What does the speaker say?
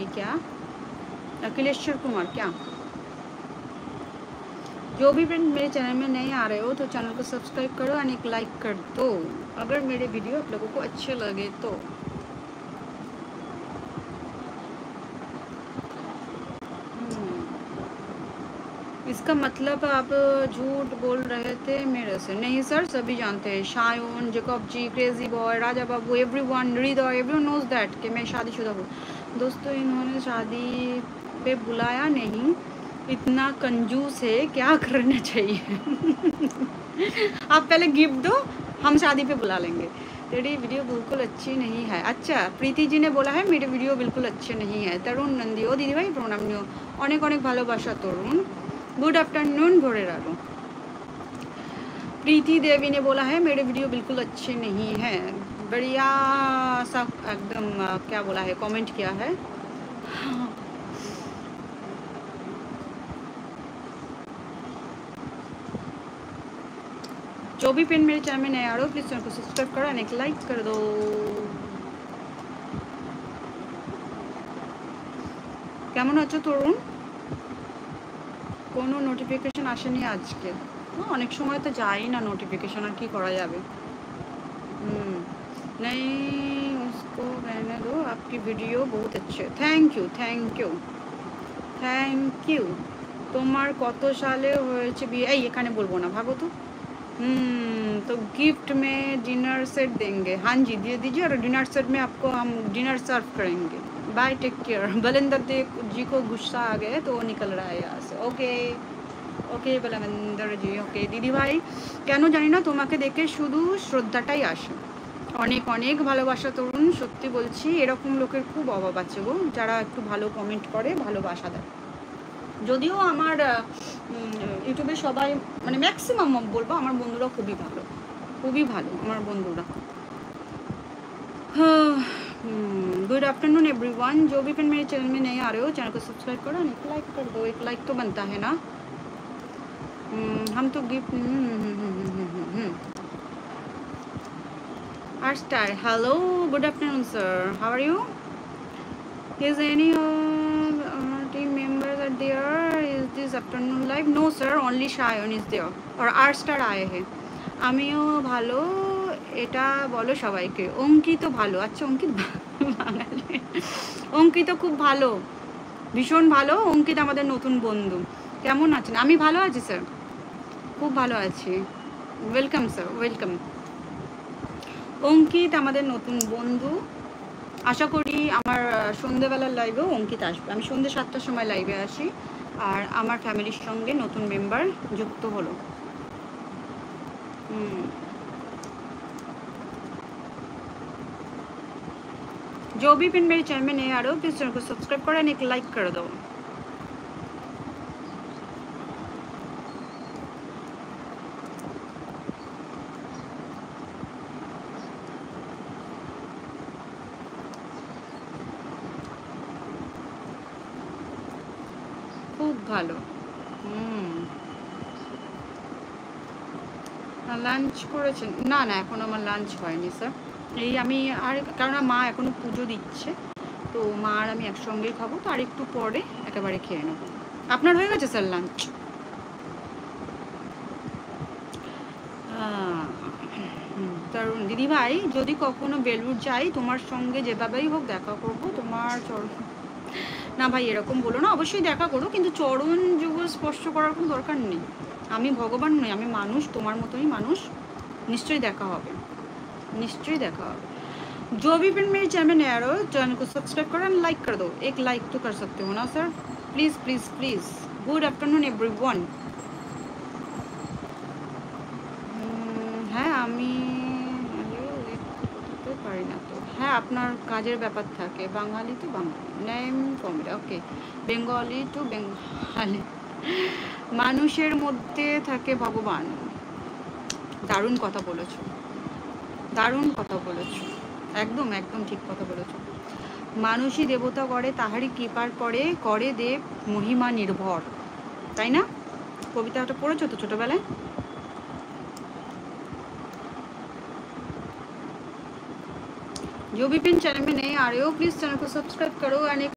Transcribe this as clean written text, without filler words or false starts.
ये क्या अखिलेश्वर कुमार क्या। जो भी फ्रेंड मेरे चैनल में नए आ रहे हो तो चैनल को सब्सक्राइब करो और एक लाइक कर दो अगर मेरे वीडियो आप लोगों को अच्छे लगे तो। इसका मतलब आप झूठ बोल रहे थे मेरे से। नहीं सर, सभी जानते हैं, शायन, जेकब जी, crazy boy, Raja Babu, everyone, हृदय, एवरीवन नोज दैट कि मैं शादीशुदा हूँ। दोस्तों इन्होंने शादी पे बुलाया नहीं, इतना कंजूस है, क्या करना चाहिए? आप पहले गिफ्ट दो, हम शादी पे बुला लेंगे। तेरी वीडियो बिल्कुल अच्छी नहीं है। अच्छा, प्रीति जी ने बोला है मेरे वीडियो बिल्कुल अच्छे नहीं है। तरुण नंदी, ओ दीदी भाई प्रणाम नियो, अनेक अनेक भालोबाशा तरुण। गुड आफ्टरनून भोरे रालो। प्रीति देवी ने बोला है मेरे वीडियो बिल्कुल अच्छे नहीं है। बढ़िया सा एकदम क्या बोला है, कमेंट किया है। जो भी फ्रेंड मेरे चैनल में नए आ रहे हो प्लीज चैनल को सब्सक्राइब करो और एक लाइक कर दो। কেমন আছো তরুণ? কোনো নোটিফিকেশন আসেনি আজকে। অনেক সময় তো যাই না নোটিফিকেশন, আর কি করা যাবে। नहीं उसको रहने दो, आपकी वीडियो बहुत अच्छे। Thank you thank you thank you. তোমার কত সালে হয়েছে বিয়ে? এই এখানে বলবো না, ভাগো তো। तो गिफ्ट में डिनर सेट देंगे। हाँ जी दे दीजिए, और डिनर सेट में आपको हम डिनर सर्व करेंगे। Bye, take care. Balinder ji को गुस्सा आ गया तो वो निकल रहा है यहाँ से। ओके ओके बलिंदर जी, ओके दीदी भाई। কেন জানি না তোমাকে দেখে শুধু শ্রদ্ধাটাই আসে। অনেক অনেক ভালোবাসা তরুণ, সত্যি বলছি এরকম লোকের খুব অভাব আছে গো, যারা একটু ভালো কমেন্ট করে, ভালোবাসা দেয়। যদিও আমার ইউটিউবে সবাই মানে ম্যাক্সিমাম বলবো আমার বন্ধুরা খুবই ভালো, খুবই ভালো আমার বন্ধুরা। Good afternoon everyone. जो भी फ्रेंड मेरे चैनल में नहीं आ रहे हो चैनल को सब्सक्राइब करो, एक लाइक कर दो। एक लाइक तो बनता है ना। हम तो गिफ्ट आर star. Hello good afternoon sir, how are you? Is any team members are there is this afternoon live? No sir, only Shayan is there और आर स्टार आए हैं। আমিও ভালো, এটা বলো সবাইকে। অঙ্কিত ভালো। আচ্ছা অঙ্কিত বাঙালি, অঙ্কিত খুব ভালো, ভীষণ ভালো। অঙ্কিত আমাদের নতুন বন্ধু। কেমন আছেন? আমি ভালো আছি স্যার, খুব ভালো আছি। Welcome sir, welcome. অঙ্কিত আমাদের নতুন বন্ধু। আশা করি আমার সন্ধ্যেবেলার লাইভেও অঙ্কিত আসবে। আমি সন্ধ্যে 7টার সময় লাইভে আসি, আর আমার ফ্যামিলির সঙ্গে নতুন মেম্বার যুক্ত হলো। जो भी पिन मेरे चैनल में नहीं आ रहे हो प्लीज चैनल को सब्सक्राइब करो और एक लाइक कर दो। খুব ভালো। লাঞ্চ করেছেন? না না এখন আমার লাঞ্চ হয়নি স্যার। এই আমি আর কারণ মা এখনো পুজো দিচ্ছে, তো মা আর আমি একসঙ্গেই খাবো, তো আর একটু পরে একেবারে খেয়ে নেবো। আপনার হয়ে গেছে স্যার লাঞ্চ? তরুণ দিদি ভাই যদি কখনো বেলুড় যাই তোমার সঙ্গে যেভাবেই হোক দেখা করবো। তোমার চরণ না ভাই এরকম বলো না, অবশ্যই দেখা করো, কিন্তু চরণ যুগল স্পর্শ করার কোনো দরকার নেই। আমি ভগবান নই, আমি মানুষ, তোমার মতোই মানুষ। নিশ্চয়ই দেখা হবে, निश्चय देखा। जो भी फ्रेंड मेरे चैनल में नया रहो चैनल को सब्सक्राइब करो एंड लाइक कर दो। एक लाइक तो कर सकते हो ना sir, please please please. Good afternoon everyone. হ্যাঁ আমি করতে পারি না তো। হ্যাঁ আপনার কাজের ব্যাপার থাকে। বাঙালি তো বাঙালি, name comedy, okay. Bengali to Bengali. মানুষের মধ্যে থাকে ভগবান। দারুণ কথা বলেছো, দারুণ কথা বলেছো, একদম একদম ঠিক কথা বলেছো। মানুষই দেবতা করে তাহারই কৃপার পরে করে দেব মহিমা নির্ভর, তাই না? কবিতাটা পড়েছো তো ছোটবেলায়? जो भी पिन चैनल में नए आ रहे हो प्लीज़ चैनल को सब्सक्राइब करो एंड